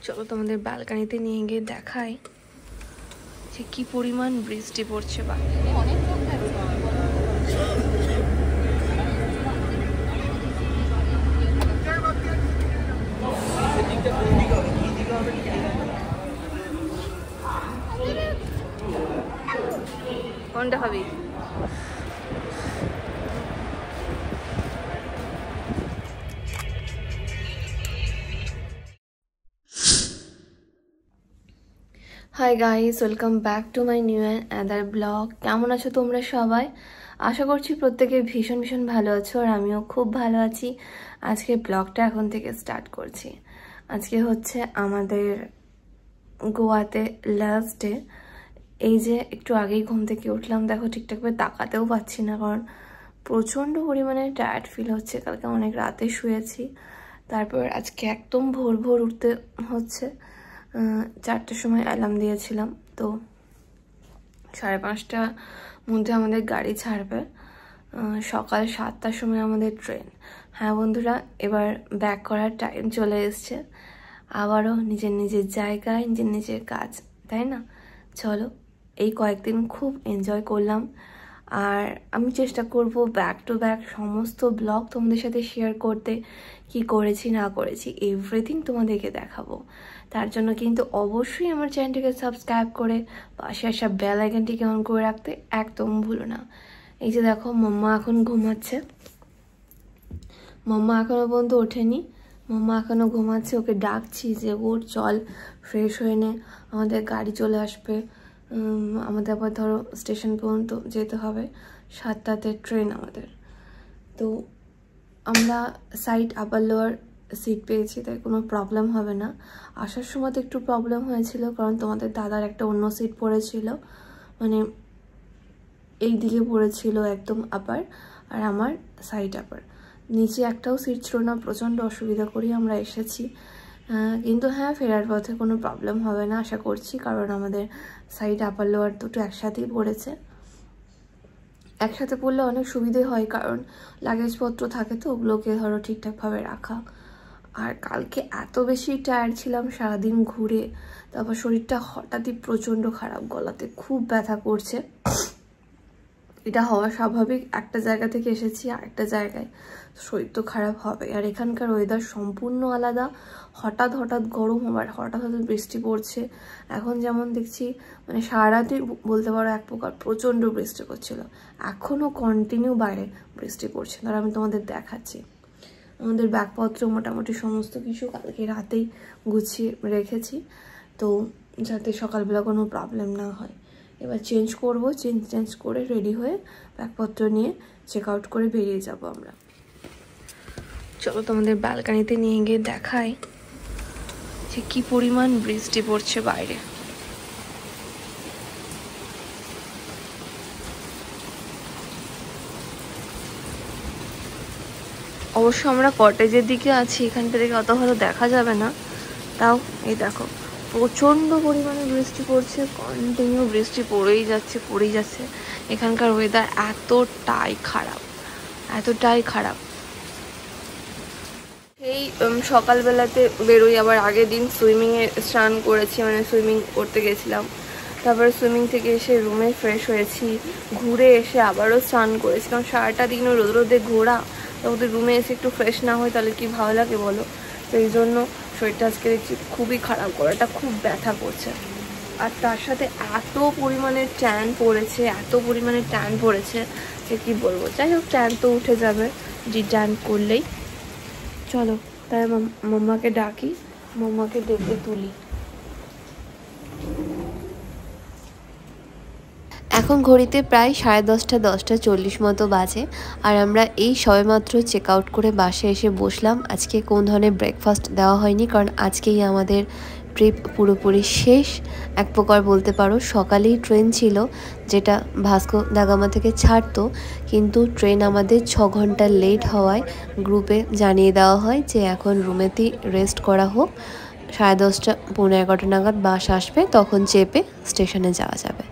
চলো তোমাদের ব্যালকনিতে নিয়ে গিয়ে দেখাই যে কি পরিমাণ বৃষ্টি পড়ছে বাইরে। অনেক লোক কোনটা হবে? Hi guys, welcome back to my new another blog. কেমন আছো তোমরা সবাই? আশা করছি প্রত্যেকে ভীষণ ভীষণ ভালো আছো, আর আমিও খুব ভালো আছি। আজকে ব্লগটা এখন থেকে স্টার্ট করছি। আজকে হচ্ছে আমাদের গোয়াতে লাস্ট ডে। এই যে একটু আগেই ঘুম থেকে উঠলাম, দেখো ঠিকঠাকভাবে তাকাতেও পাচ্ছি না, কারণ প্রচণ্ড পরিমাণে টায়ার্ড ফিল হচ্ছে। কালকে অনেক রাতে শুয়েছি, তারপর আজকে একদম ভোর ভোর উঠতে হচ্ছে। 4টার সময় অ্যালার্ম দিয়েছিলাম, তো 5:30টার মধ্যে আমাদের গাড়ি ছাড়বে। সকাল 7টার সময় আমাদের ট্রেন। হ্যাঁ বন্ধুরা, এবার ব্যাক করার টাইম চলে এসছে। আবারও নিজের নিজের জায়গায়, নিজের নিজের কাজ, তাই না? চলো, এই কয়েকদিন খুব এনজয় করলাম, আর আমি চেষ্টা করব ব্যাক টু ব্যাক সমস্ত ব্লগ তোমাদের সাথে শেয়ার করতে। কি করেছি না করেছি এভরিথিং তোমাদেরকে দেখাবো। তার জন্য কিন্তু অবশ্যই আমার চ্যানেলটিকে সাবস্ক্রাইব করে পাশে আসা বেল আইকনটিকে অন করে রাখতে একদম ভুলো না। এই যে দেখো, মাম্মা এখন ঘুমাচ্ছে। মাম্মা এখনও পর্যন্ত ওঠেনি, মাম্মা এখনও ঘুমাচ্ছে। ওকে ডাকছি যে ওর চল, ফ্রেশ হয়ে নে, আমাদের গাড়ি চলে আসবে। আমাদের আবার ধরো স্টেশন পর্যন্ত যেতে হবে, 7টাতে ট্রেন আমাদের। তো আমরা সাইড আপার লোয়ার সিট পেয়েছি, তাই কোনো প্রবলেম হবে না। আসার সময় তো একটু প্রবলেম হয়েছিল, কারণ তোমাদের দাদার একটা অন্য সিট পড়েছিল, মানে এই দিকে পড়েছিল একদম আপার, আর আমার সাইড আপার। নিচে একটাও সিট ছিল না, প্রচণ্ড অসুবিধা করি আমরা এসেছি। কিন্তু হ্যাঁ, ফেরার পথে কোনো প্রবলেম হবে না আশা করছি, কারণ আমাদের সাইড আপার লোয়ার দুটো একসাথেই পড়েছে। একসাথে পড়লে অনেক সুবিধে হয়, কারণ লাগেজপত্র থাকে তো, ওগুলোকে ধরো ঠিকঠাকভাবে রাখা। আর কালকে এত বেশি টায়ার্ড ছিলাম সারাদিন ঘুরে, তারপর শরীরটা হঠাৎই প্রচণ্ড খারাপ, গলাতে খুব ব্যথা করছে। এটা হওয়া স্বাভাবিক, একটা জায়গা থেকে এসেছি আরেকটা জায়গায়, শরীর তো খারাপ হবে। আর এখানকার ওয়েদার সম্পূর্ণ আলাদা, হঠাৎ হঠাৎ গরম, আবার হঠাৎ হঠাৎ বৃষ্টি পড়ছে। এখন যেমন দেখছি, মানে সারা রাতই বলতে পারো এক প্রকার প্রচণ্ড বৃষ্টি পড়ছিল, এখনও কন্টিনিউ বাইরে বৃষ্টি পড়ছে। ধর আমি তোমাদের দেখাচ্ছি, আমাদের ব্যাগপত্র মোটামুটি সমস্ত কিছু কালকে রাতেই গুছিয়ে রেখেছি, তো যাতে সকালবেলা কোনো প্রবলেম না হয়। এবার চেঞ্জ করবো, চেঞ্জ করে রেডি হয়ে ব্যাগপত্র নিয়ে চেক আউট করে বেরিয়ে যাব আমরা। চলো তোমাদের ব্যালকনিতে নিয়ে গিয়ে দেখাই যে কি পরিমাণ বৃষ্টি পড়ছে বাইরে। অবশ্য আমরা কটেজের দিকে আছি, এখান থেকে অত ভালো দেখা যাবে না, তাও এই দেখো প্রচণ্ড পরিমাণে বৃষ্টি পড়ছে, কন্টিনিউ বৃষ্টি পড়েই যাচ্ছে। এখানকার ওয়েদার এতটাই খারাপ। এই সকালবেলাতে বেরোই, আবার আগের দিন সুইমিংয়ে স্নান করেছি, মানে সুইমিং করতে গেছিলাম। তারপরে সুইমিং থেকে এসে রুমে ফ্রেশ হয়েছি, ঘুরে এসে আবারও স্নান করেছি, কারণ সারাটা দিনও রোদে ঘোরা, ওদের রুমে এসে একটু ফ্রেশ না হয় তাহলে কি ভালো লাগে বলো? তো এই জন্য শরীরটা আজকে দেখছি খুবই খারাপ, গলাটা খুব ব্যথা করছে। আর তার সাথে এত পরিমাণে ট্যান পড়েছে যে কি বলবো। যাই হোক, ট্যান তো উঠে যাবে ট্যান করলেই। চলো তাই মাম্মাকে ডাকি, মাম্মাকে ডেকে তুলি। এখন ঘড়িতে প্রায় 10:30 মতো বাজে, আর আমরা এই সবেমাত্র চেক আউট করে বাসে এসে বসলাম। আজকে কোন ধরনের ব্রেকফাস্ট দেওয়া হয়নি, কারণ আজকেই আমাদের ট্রিপ পুরোপুরি শেষ এক প্রকার বলতে পারো। সকালেই ট্রেন ছিল যেটা ভাস্কো দা গামা থেকে ছাড়তো, কিন্তু ট্রেন আমাদের 6 ঘন্টা লেট হওয়ায় গ্রুপে জানিয়ে দেওয়া হয় যে এখন রুমেতেই রেস্ট করা হোক, 10:30 পৌনে 11টা নাগাদ বাস আসবে, তখন চেপে স্টেশনে যাওয়া যাবে।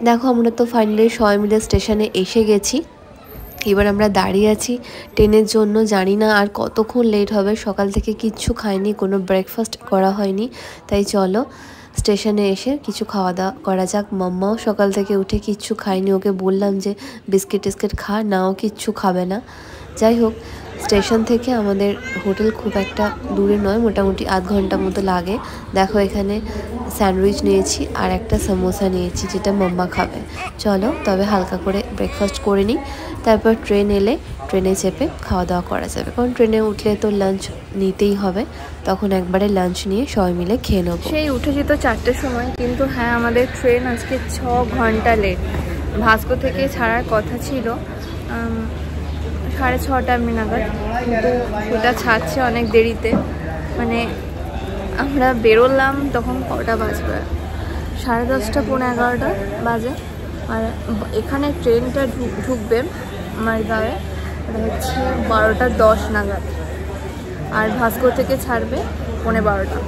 দেখো আমরা তো ফাইনালি সবাই মিলে স্টেশনে এসে গেছি। এবার আমরা দাঁড়িয়ে আছি ট্রেনের জন্য, জানি না আর কতক্ষণ লেট হবে। সকাল থেকে কিচ্ছু খাইনি, কোনো ব্রেকফাস্ট করা হয়নি, তাই চলো স্টেশনে এসে কিছু খাওয়া দাওয়া করা যাক। মাম্মাও সকাল থেকে উঠে কিচ্ছু খায়নি, ওকে বললাম যে বিস্কিট টিস্কিট খা, নাও কিচ্ছু খাবে না। যাই হোক, স্টেশন থেকে আমাদের হোটেল খুব একটা দূরে নয়, মোটামুটি আধ ঘন্টা মতো লাগে। দেখো এখানে স্যান্ডউইচ নিয়েছি আর একটা সমোসা নিয়েছি, যেটা মাম্মা খাবে। চলো তবে হালকা করে ব্রেকফাস্ট করে নিই, তারপর ট্রেন এলে ট্রেনে চেপে খাওয়া দাওয়া করা যাবে, কারণ ট্রেনে উঠলে তো লাঞ্চ নিতেই হবে, তখন একবারে লাঞ্চ নিয়ে সবাই মিলে খেয়ে নেবো। সেই উঠেছি তো 4টের সময়, কিন্তু হ্যাঁ আমাদের ট্রেন আজকে 6 ঘন্টা লেট। ভাস্কো থেকে ছাড়ার কথা ছিল 6:30 নাগাদ, কিন্তু সেটা ছাড়ছে অনেক দেরিতে। মানে আমরা বেরোলাম তখন কটা বাজবে, 10:30 পৌনে 11টা বাজে। আর এখানে ট্রেনটা ঢুকবে মারগাঁওয়ে, এটা হচ্ছে 12:10 নাগাদ, আর ভাস্কো থেকে ছাড়বে পৌনে 12টা।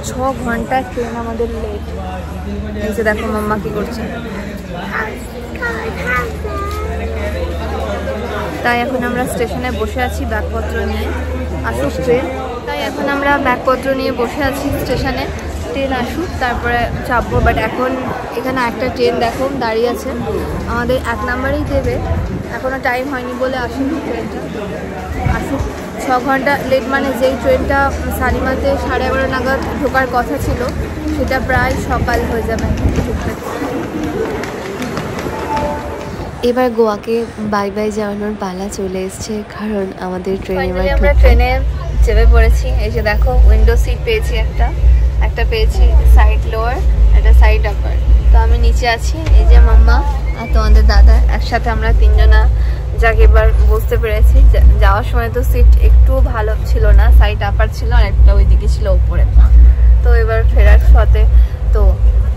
6 ঘন্টা ট্রেন আমাদের লেট। এসে দেখো মাম্মা কি করছে। তাই এখন আমরা স্টেশনে বসে আছি ব্যাগপত্র নিয়ে, আসুক ট্রেন। তাই এখন আমরা ব্যাগপত্র নিয়ে বসে আছি স্টেশনে, ট্রেন আসুক তারপরে চাপবো। বাট এখন এখানে একটা ট্রেন দেখো দাঁড়িয়ে আছে, আমাদের 1 নাম্বারেই দেবে, এখনও টাইম হয়নি বলে আসুক ট্রেনটা। আসুক, 6 ঘন্টা লেট মানে যেই ট্রেনটা শালিমাতে 11:30 নাগাদ ঢোকার কথা ছিল, সেটা প্রায় সকাল হয়ে যাবে। এবার গোয়াকে বাই বাই জানানোর পালা চলে এসছে, কারণ আমাদের ট্রেনে আমরা ট্রেনে চেপে পড়েছি। এই যে দেখো উইন্ডো সিট পেয়েছি, একটা পেয়েছি সাইড লোয়ার, একটা সাইড আপার। তো আমি নিচে আছি, এই যে মাম্মা আর তোমাদের দাদা, একসাথে আমরা 3 জনা যাকে এবার বুঝতে পেরেছি। যাওয়ার সময় তো সিট একটু ভালো ছিল না, সাইড আপার ছিল আর একটা ওইদিকে ছিল উপরে। তো এবার ফেরার পথে তো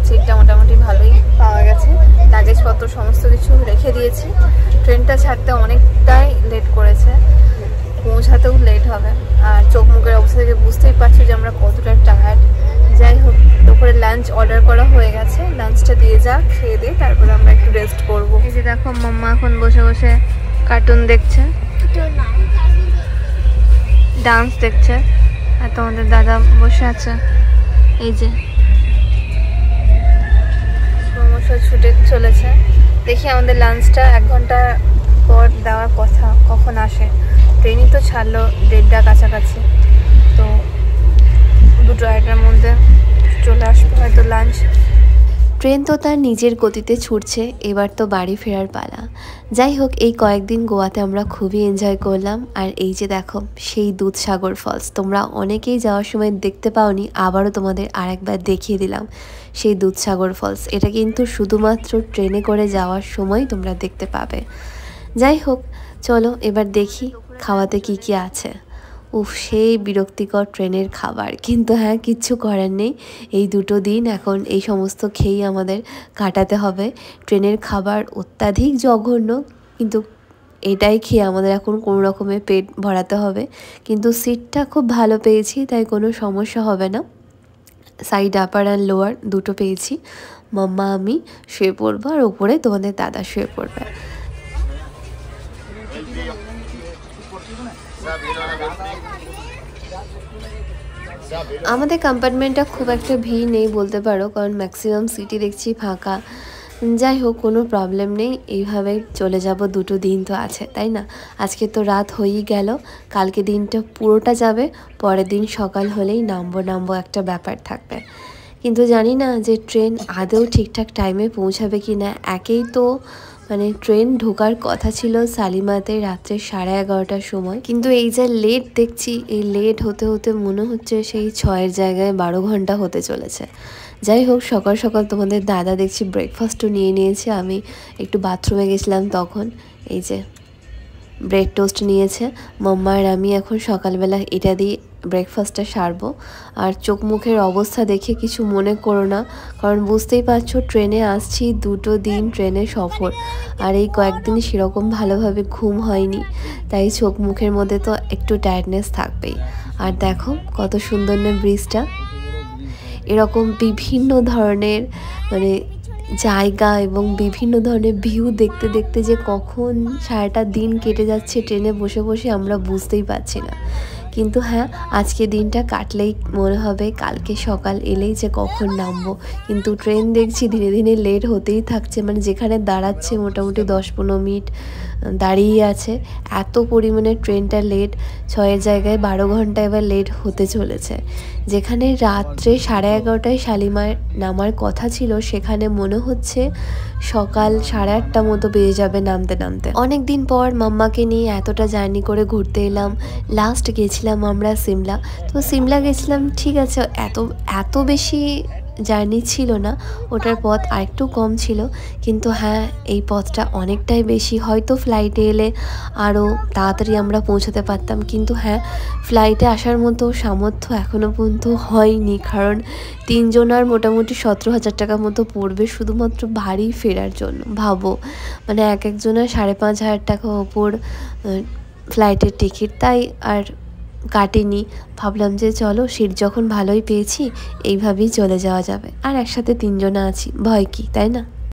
সিটটা মোটামুটি ভালোই পাওয়া গেছে, লাগেজপত্র সমস্ত কিছু রেখে দিয়েছি। ট্রেনটা ছাড়তে অনেকটাই লেট করেছে, পৌঁছাতেও লেট হবে। আর চোখ মুখের অবস্থা থেকে বুঝতেই পারছো যে আমরা কতটা টায়ার্ড। যাই হোক, দুপুরে লাঞ্চ অর্ডার করা হয়ে গেছে, লাঞ্চটা দিয়ে যা খেয়ে দিয়ে তারপরে আমরা একটু রেস্ট করবো। এই যে দেখো মাম্মা এখন বসে বসে কার্টুন দেখছে, ডান্স দেখছে, আর তোমাদের দাদা বসে আছে। এই যে সমস্যা ছুটে চলেছে। দেখি আমাদের লাঞ্চটা 1 ঘন্টা পর দেওয়ার কথা, কখন আসে। ট্রেনই তো ছাড়লো 1:30 কাছাকাছি, তো 2-2:30টার মধ্যে চলে আসবে হয়তো লাঞ্চ। ট্রেন তো তার নিজের গতিতে ছুটছে, এবার তো বাড়ি ফেরার পালা। যাই হোক, এই কয়েকদিন গোয়াতে আমরা খুবই এনজয় করলাম। আর এই যে দেখো সেই দুধসাগর ফলস, তোমরা অনেকেই যাওয়ার সময় দেখতে পাওনি, আবারও তোমাদের আরেকবার দেখিয়ে দিলাম সেই দুধসাগর ফলস। এটা কিন্তু শুধুমাত্র ট্রেনে করে যাওয়ার সময় তোমরা দেখতে পাবে। যাই হোক, চলো এবার দেখি খাওয়াতে কি কি আছে। উফ, সেই বিরক্তিকর ট্রেনের খাবার, কিন্তু হ্যাঁ কিচ্ছু করার নেই, এই 2 দিন এখন এই সমস্ত খেয়েই আমাদের কাটাতে হবে। ট্রেনের খাবার অত্যাধিক জঘন্য, কিন্তু এটাই খেয়ে আমাদের এখন কোনো রকমে পেট ভরাতে হবে। কিন্তু সিটটা খুব ভালো পেয়েছি, তাই কোনো সমস্যা হবে না। সাইড আপার অ্যান্ড লোয়ার দুটো পেয়েছি। মাম্মা আমি শুয়ে পড়বো, আর ওপরে তোমাদের দাদা শুয়ে পড়বে। আমাদের কম্পার্টমেন্টটা খুব একটা ভিড় নেই বলতে পারো, কারণ ম্যাক্সিমাম সিটই দেখছি ফাঁকা। যাই হোক, কোনো প্রবলেম নেই, এইভাবে চলে যাব। 2 দিন তো আছে, তাই না? আজকে তো রাত হয়েই গেল, কালকে দিনটা পুরোটা যাবে, পরের দিন সকাল হলেই নামবো একটা ব্যাপার থাকবে। কিন্তু জানি না যে ট্রেন আদৌ ঠিকঠাক টাইমে পৌঁছাবে কি না। একেই তো মানে ট্রেন ঢোকার কথা ছিল শালিমাতে রাত্রে 11:30টার সময়, কিন্তু এই যে লেট দেখছি, এই লেট হতে হতে মনে হচ্ছে সেই 6-এর জায়গায় 12 ঘন্টা হতে চলেছে। যাই হোক, সকাল সকাল তোমাদের দাদা দেখছি ব্রেকফাস্টও নিয়ে নিয়েছে। আমি একটু বাথরুমে গেছিলাম তখন, এই যে ব্রেড টোস্ট নিয়েছে মাম্মা, আর আমি এখন সকালবেলা এটা দিয়ে ব্রেকফাস্টটা সারবো। আর চোখ মুখের অবস্থা দেখে কিছু মনে করো না, কারণ বুঝতেই পারছো ট্রেনে আসছি, 2 দিন ট্রেনে সফর, আর এই কয়েকদিন সেরকম ভালোভাবে ঘুম হয়নি, তাই চোখ মুখের মধ্যে তো একটু টায়ার্ডনেস থাকবেই। আর দেখো কত সুন্দর না ব্রিজটা, এরকম বিভিন্ন ধরনের মানে জায়গা এবং বিভিন্ন ধরনের ভিউ দেখতে দেখতে যে কখন সারাটা দিন কেটে যাচ্ছে ট্রেনে বসে বসে আমরা বুঝতেই পারছি না। কিন্তু হ্যাঁ, আজকে দিনটা কাটলেই মনে হবে কালকে সকাল এলেই যে কখন নামবো। কিন্তু ট্রেন দেখছি ধীরে ধীরে লেট হতেই থাকছে, মানে যেখানে দাঁড়াচ্ছে মোটামুটি 10-15 মিনিট দাঁড়িয়ে আছে। এত পরিমাণে ট্রেনটা লেট, 6-এর জায়গায় 12 ঘন্টা এবার লেট হতে চলেছে। যেখানে রাত্রে 11:30টায় শালিমার নামার কথা ছিল, সেখানে মনে হচ্ছে সকাল 8:30 মতো বেজে যাবে নামতে নামতে। অনেক দিন পর মাম্মাকে নিয়ে এতটা জার্নি করে ঘুরতে এলাম। লাস্ট গেছিলাম আমরা সিমলা। তো সিমলা গেছিলাম, ঠিক আছে, এত বেশি জার্নি ছিল না, ওটার পথ আরেকটু কম ছিল, কিন্তু হ্যাঁ এই পথটা অনেকটাই বেশি। হয়তো ফ্লাইটে এলে আরও তাড়াতাড়ি আমরা পৌঁছাতে পারতাম, কিন্তু হ্যাঁ ফ্লাইটে আসার মতো সামর্থ্য এখনও পর্যন্ত হয়নি, কারণ 3 জনার মোটামুটি 17,000 টাকা মতো পড়বে শুধুমাত্র বাড়ি ফেরার জন্য। ভাবো, মানে এক একজনের 5,500 টাকা ওপর ফ্লাইটের টিকিট। তাই আর কাটিনি, ভাবলাম যে চলো সিট যখন ভালোই পেয়েছি এইভাবেই চলে যাওয়া যাবে, আর একসাথে 3 জনা আছি, ভয় কি, তাই না?